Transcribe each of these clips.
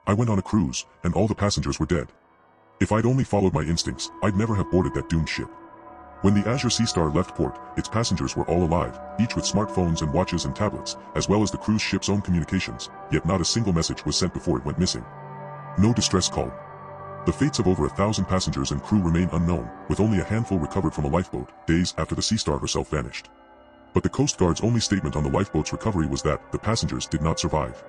I went on a cruise, and all the passengers were dead. If I'd only followed my instincts, I'd never have boarded that doomed ship. When the Azure Sea Star left port, its passengers were all alive, each with smartphones and watches and tablets, as well as the cruise ship's own communications, yet not a single message was sent before it went missing. No distress call. The fates of over 1,000 passengers and crew remain unknown, with only a handful recovered from a lifeboat, days after the Sea Star herself vanished. But the Coast Guard's only statement on the lifeboat's recovery was that the passengers did not survive.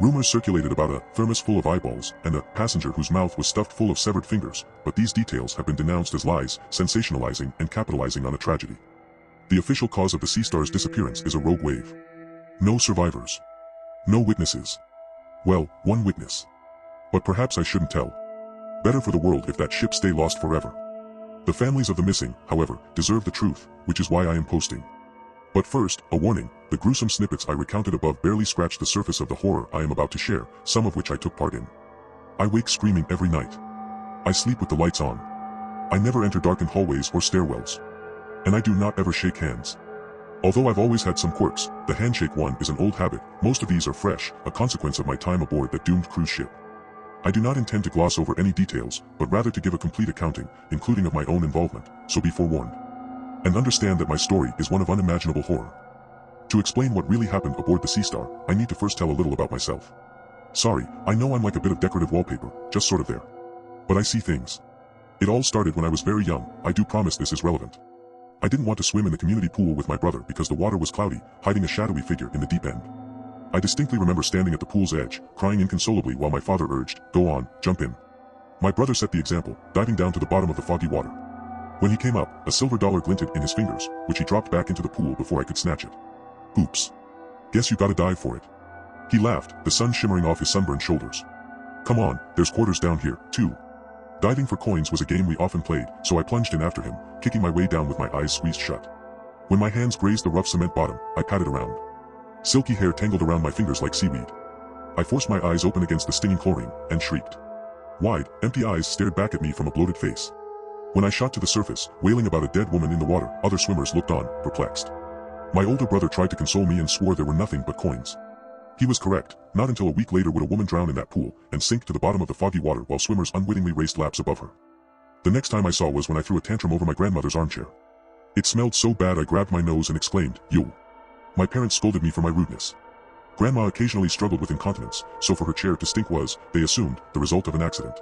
Rumors circulated about a thermos full of eyeballs and a passenger whose mouth was stuffed full of severed fingers, but these details have been denounced as lies, sensationalizing and capitalizing on a tragedy. The official cause of the Sea Star's disappearance is a rogue wave. No survivors. No witnesses. Well, one witness. But perhaps I shouldn't tell. Better for the world if that ship stay lost forever. The families of the missing, however, deserve the truth, which is why I am posting. But first, a warning, the gruesome snippets I recounted above barely scratch the surface of the horror I am about to share, some of which I took part in. I wake screaming every night. I sleep with the lights on. I never enter darkened hallways or stairwells. And I do not ever shake hands. Although I've always had some quirks, the handshake one is an old habit. Most of these are fresh, a consequence of my time aboard that doomed cruise ship. I do not intend to gloss over any details, but rather to give a complete accounting, including of my own involvement, so be forewarned. And understand that my story is one of unimaginable horror. To explain what really happened aboard the Sea Star, I need to first tell a little about myself. Sorry, I know I'm like a bit of decorative wallpaper, just sort of there. But I see things. It all started when I was very young. I do promise this is relevant. I didn't want to swim in the community pool with my brother because the water was cloudy, hiding a shadowy figure in the deep end. I distinctly remember standing at the pool's edge, crying inconsolably while my father urged, "Go on, jump in." My brother set the example, diving down to the bottom of the foggy water. When he came up, a silver dollar glinted in his fingers, which he dropped back into the pool before I could snatch it. Oops. Guess you gotta dive for it. He laughed, the sun shimmering off his sunburned shoulders. Come on, there's quarters down here, too. Diving for coins was a game we often played, so I plunged in after him, kicking my way down with my eyes squeezed shut. When my hands grazed the rough cement bottom, I patted around. Silky hair tangled around my fingers like seaweed. I forced my eyes open against the stinging chlorine, and shrieked. Wide, empty eyes stared back at me from a bloated face. When I shot to the surface, wailing about a dead woman in the water, other swimmers looked on, perplexed. My older brother tried to console me and swore there were nothing but coins. He was correct. Not until a week later would a woman drown in that pool and sink to the bottom of the foggy water while swimmers unwittingly raced laps above her. The next time I saw was when I threw a tantrum over my grandmother's armchair. It smelled so bad I grabbed my nose and exclaimed, "Yo!" My parents scolded me for my rudeness. Grandma occasionally struggled with incontinence, so for her chair to stink was, they assumed, the result of an accident.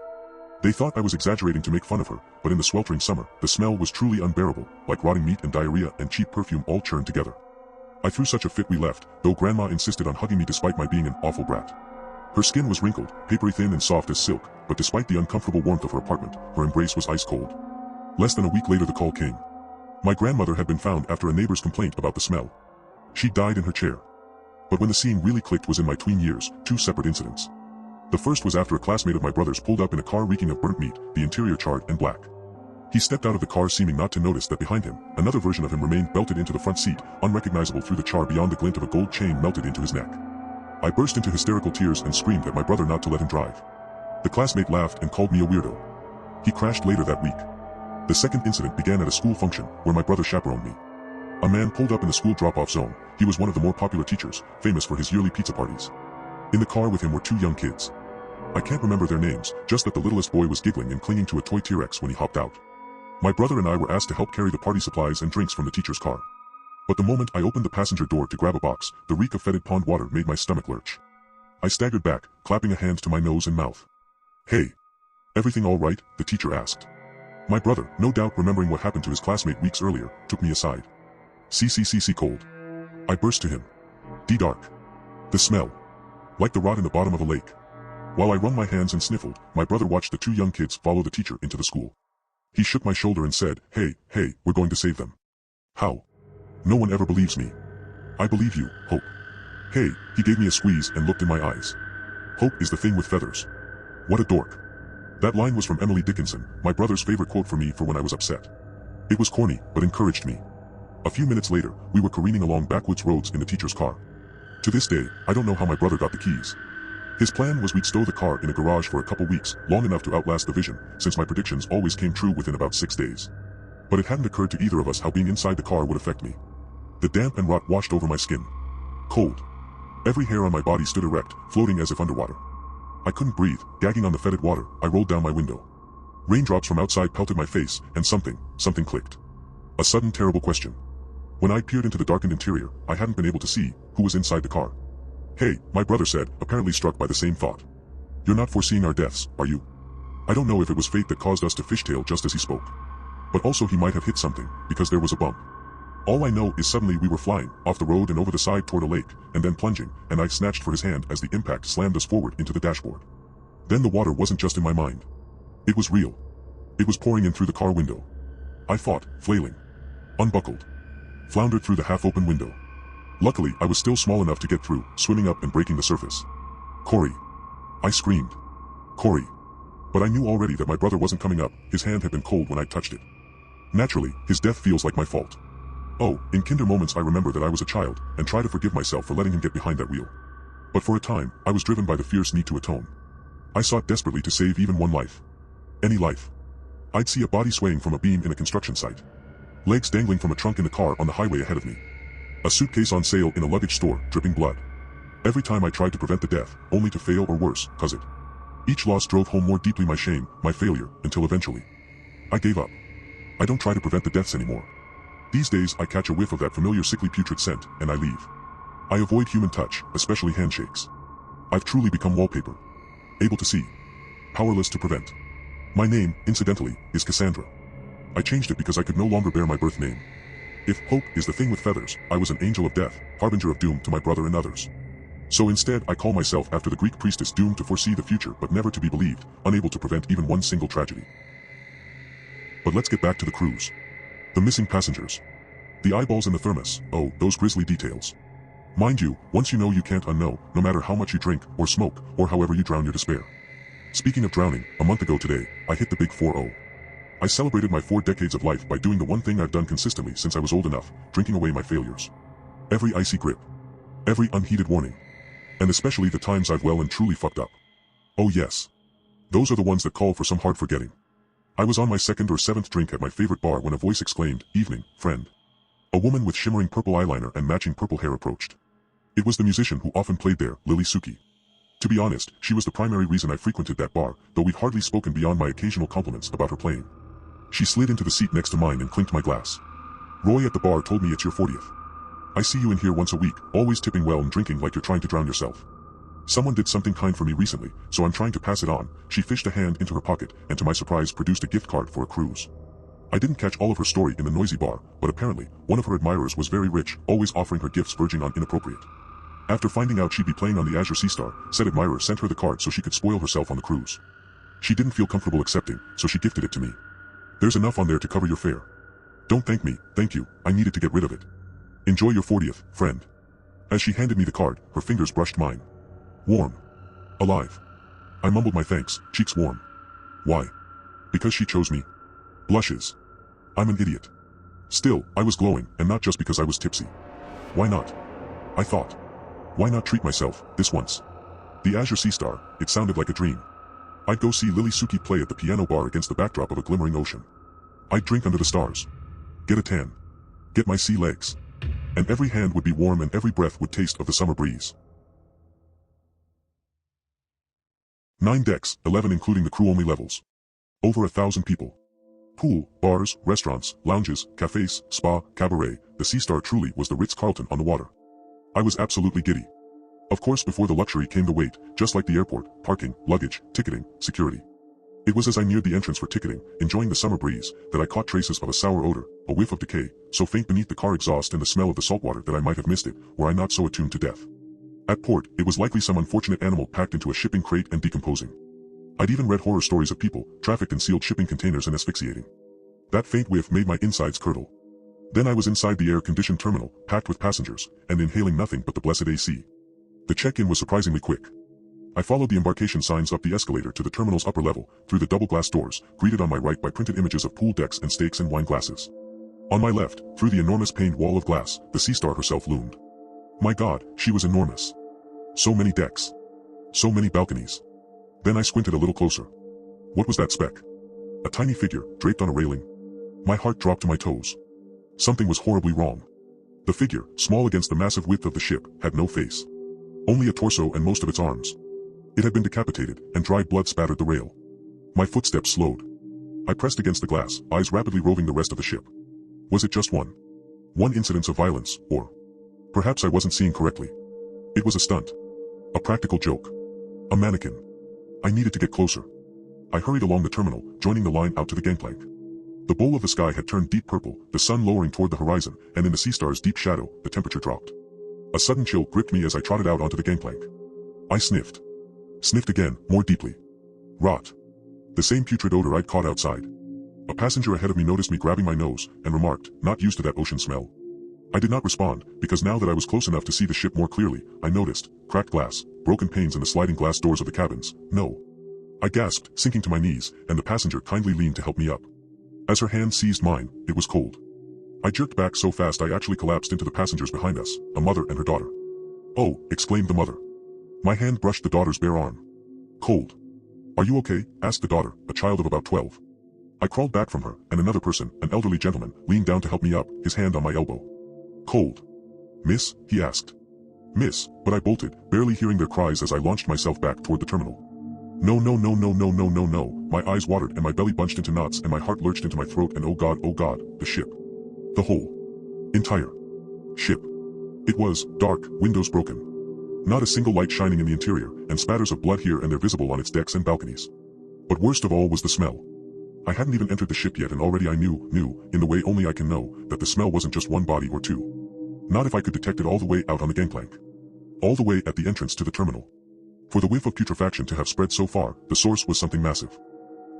They thought I was exaggerating to make fun of her, but in the sweltering summer, the smell was truly unbearable, like rotting meat and diarrhea and cheap perfume all churned together. I threw such a fit we left, though Grandma insisted on hugging me despite my being an awful brat. Her skin was wrinkled, papery thin and soft as silk, but despite the uncomfortable warmth of her apartment, her embrace was ice cold. Less than a week later the call came. My grandmother had been found after a neighbor's complaint about the smell. She died in her chair. But when the scene really clicked was in my tween years, two separate incidents. The first was after a classmate of my brother's pulled up in a car reeking of burnt meat, the interior charred and black. He stepped out of the car seeming not to notice that behind him, another version of him remained belted into the front seat, unrecognizable through the char beyond the glint of a gold chain melted into his neck. I burst into hysterical tears and screamed at my brother not to let him drive. The classmate laughed and called me a weirdo. He crashed later that week. The second incident began at a school function, where my brother chaperoned me. A man pulled up in the school drop-off zone. He was one of the more popular teachers, famous for his yearly pizza parties. In the car with him were two young kids. I can't remember their names, just that the littlest boy was giggling and clinging to a toy T-Rex when he hopped out. My brother and I were asked to help carry the party supplies and drinks from the teacher's car. But the moment I opened the passenger door to grab a box, the reek of fetid pond water made my stomach lurch. I staggered back, clapping a hand to my nose and mouth. "Hey! Everything all right?" the teacher asked. My brother, no doubt remembering what happened to his classmate weeks earlier, took me aside. "CCCC cold." I burst to him. "D dark. The smell. Like the rot in the bottom of a lake." While I wrung my hands and sniffled, my brother watched the two young kids follow the teacher into the school. He shook my shoulder and said, hey, we're going to save them." "How?" "No one ever believes me." "I believe you, Hope." "Hey," he gave me a squeeze and looked in my eyes. "Hope is the thing with feathers." What a dork. That line was from Emily Dickinson, my brother's favorite quote for me for when I was upset. It was corny, but encouraged me. A few minutes later, we were careening along backwoods roads in the teacher's car. To this day, I don't know how my brother got the keys. His plan was we'd stow the car in a garage for a couple weeks, long enough to outlast the vision, since my predictions always came true within about 6 days. But it hadn't occurred to either of us how being inside the car would affect me. The damp and rot washed over my skin. Cold. Every hair on my body stood erect, floating as if underwater. I couldn't breathe, gagging on the fetid water. I rolled down my window. Raindrops from outside pelted my face, and something clicked. A sudden terrible question. When I peered into the darkened interior, I hadn't been able to see who was inside the car. "Hey," my brother said, apparently struck by the same thought. "You're not foreseeing our deaths, are you?" I don't know if it was fate that caused us to fishtail just as he spoke. But also he might have hit something, because there was a bump. All I know is suddenly we were flying, off the road and over the side toward a lake, and then plunging, and I snatched for his hand as the impact slammed us forward into the dashboard. Then the water wasn't just in my mind. It was real. It was pouring in through the car window. I fought, flailing. Unbuckled. Floundered through the half-open window. Luckily, I was still small enough to get through, swimming up and breaking the surface. "Corey!" I screamed. "Corey!" But I knew already that my brother wasn't coming up. His hand had been cold when I touched it. Naturally, his death feels like my fault. Oh, in kinder moments I remember that I was a child, and try to forgive myself for letting him get behind that wheel. But for a time, I was driven by the fierce need to atone. I sought desperately to save even one life. Any life. I'd see a body swaying from a beam in a construction site. Legs dangling from a trunk in the car on the highway ahead of me. A suitcase on sale in a luggage store, dripping blood. Every time I tried to prevent the death, only to fail or worse, cause it. Each loss drove home more deeply my shame, my failure, until eventually I gave up. I don't try to prevent the deaths anymore. These days I catch a whiff of that familiar sickly putrid scent, and I leave. I avoid human touch, especially handshakes. I've truly become wallpaper. Able to see. Powerless to prevent. My name, incidentally, is Cassandra. I changed it because I could no longer bear my birth name. If hope is the thing with feathers, I was an angel of death, harbinger of doom to my brother and others. So instead I call myself after the Greek priestess doomed to foresee the future but never to be believed, unable to prevent even one single tragedy. But let's get back to the cruise. The missing passengers. The eyeballs in the thermos, oh, those grisly details. Mind you, once you know you can't unknow, no matter how much you drink, or smoke, or however you drown your despair. Speaking of drowning, a month ago today, I hit the big 4-0. I celebrated my 4 decades of life by doing the one thing I've done consistently since I was old enough, drinking away my failures. Every icy grip. Every unheeded warning. And especially the times I've well and truly fucked up. Oh yes. Those are the ones that call for some hard forgetting. I was on my 2nd or 7th drink at my favorite bar when a voice exclaimed, "Evening, friend." A woman with shimmering purple eyeliner and matching purple hair approached. It was the musician who often played there, Lily Suki. To be honest, she was the primary reason I frequented that bar, though we've hardly spoken beyond my occasional compliments about her playing. She slid into the seat next to mine and clinked my glass. "Roy at the bar told me it's your 40th. I see you in here once a week, always tipping well and drinking like you're trying to drown yourself. Someone did something kind for me recently, so I'm trying to pass it on." She fished a hand into her pocket and to my surprise produced a gift card for a cruise. I didn't catch all of her story in the noisy bar, but apparently, one of her admirers was very rich, always offering her gifts verging on inappropriate. After finding out she'd be playing on the Azure Seastar, said admirer sent her the card so she could spoil herself on the cruise. She didn't feel comfortable accepting, so she gifted it to me. "There's enough on there to cover your fare. Don't thank me, thank you, I needed to get rid of it. Enjoy your 40th, friend." As she handed me the card, her fingers brushed mine. Warm. Alive. I mumbled my thanks, cheeks warm. Why? Because she chose me. Blushes. I'm an idiot. Still, I was glowing, and not just because I was tipsy. Why not? I thought. Why not treat myself, this once? The Azure Seastar, it sounded like a dream. I'd go see Lily Suki play at the piano bar against the backdrop of a glimmering ocean. I'd drink under the stars. Get a tan. Get my sea legs. And every hand would be warm and every breath would taste of the summer breeze. 9 decks, 11 including the crew-only levels. Over 1,000 people. Pool, bars, restaurants, lounges, cafes, spa, cabaret, the Seastar truly was the Ritz-Carlton on the water. I was absolutely giddy. Of course before the luxury came the wait, just like the airport, parking, luggage, ticketing, security. It was as I neared the entrance for ticketing, enjoying the summer breeze, that I caught traces of a sour odor, a whiff of decay, so faint beneath the car exhaust and the smell of the saltwater that I might have missed it, were I not so attuned to death. At port, it was likely some unfortunate animal packed into a shipping crate and decomposing. I'd even read horror stories of people, trafficked in sealed shipping containers and asphyxiating. That faint whiff made my insides curdle. Then I was inside the air-conditioned terminal, packed with passengers, and inhaling nothing but the blessed AC. The check-in was surprisingly quick. I followed the embarkation signs up the escalator to the terminal's upper level, through the double glass doors, greeted on my right by printed images of pool decks and steaks and wine glasses. On my left, through the enormous paned wall of glass, the Seastar herself loomed. My God, she was enormous. So many decks. So many balconies. Then I squinted a little closer. What was that speck? A tiny figure, draped on a railing. My heart dropped to my toes. Something was horribly wrong. The figure, small against the massive width of the ship, had no face. Only a torso and most of its arms. It had been decapitated, and dried blood spattered the rail. My footsteps slowed. I pressed against the glass, eyes rapidly roving the rest of the ship. Was it just one incidence of violence, or perhaps I wasn't seeing correctly? It was a stunt. A practical joke. A mannequin. I needed to get closer. I hurried along the terminal, joining the line out to the gangplank. The bowl of the sky had turned deep purple, the sun lowering toward the horizon, and in the sea star's deep shadow, the temperature dropped. A sudden chill gripped me as I trotted out onto the gangplank. I sniffed. Sniffed again, more deeply. Rot. The same putrid odor I'd caught outside. A passenger ahead of me noticed me grabbing my nose, and remarked, "Not used to that ocean smell." I did not respond, because now that I was close enough to see the ship more clearly, I noticed cracked glass, broken panes in the sliding glass doors of the cabins. No. I gasped, sinking to my knees, and the passenger kindly leaned to help me up. As her hand seized mine, it was cold. I jerked back so fast I actually collapsed into the passengers behind us, a mother and her daughter. "Oh," exclaimed the mother. My hand brushed the daughter's bare arm. "Cold. Are you okay?" asked the daughter, a child of about 12. I crawled back from her, and another person, an elderly gentleman, leaned down to help me up, his hand on my elbow. "Cold. Miss?" he asked. "Miss," but I bolted, barely hearing their cries as I launched myself back toward the terminal. No, no, no, no, no, no, no, no. My eyes watered and my belly bunched into knots and my heart lurched into my throat and oh God, the ship. The whole entire ship. It was dark, windows broken. Not a single light shining in the interior, and spatters of blood here and there visible on its decks and balconies. But worst of all was the smell. I hadn't even entered the ship yet and already I knew, in the way only I can know, that the smell wasn't just one body or two. Not if I could detect it all the way out on the gangplank. All the way at the entrance to the terminal. For the whiff of putrefaction to have spread so far, the source was something massive.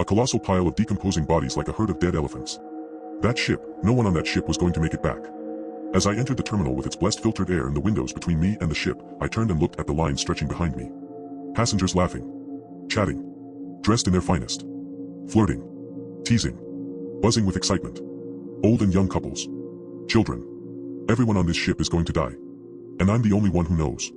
A colossal pile of decomposing bodies like a herd of dead elephants. That ship, no one on that ship was going to make it back. As I entered the terminal with its blessed filtered air in the windows between me and the ship, I turned and looked at the line stretching behind me. Passengers laughing. Chatting. Dressed in their finest. Flirting. Teasing. Buzzing with excitement. Old and young couples. Children. Everyone on this ship is going to die. And I'm the only one who knows.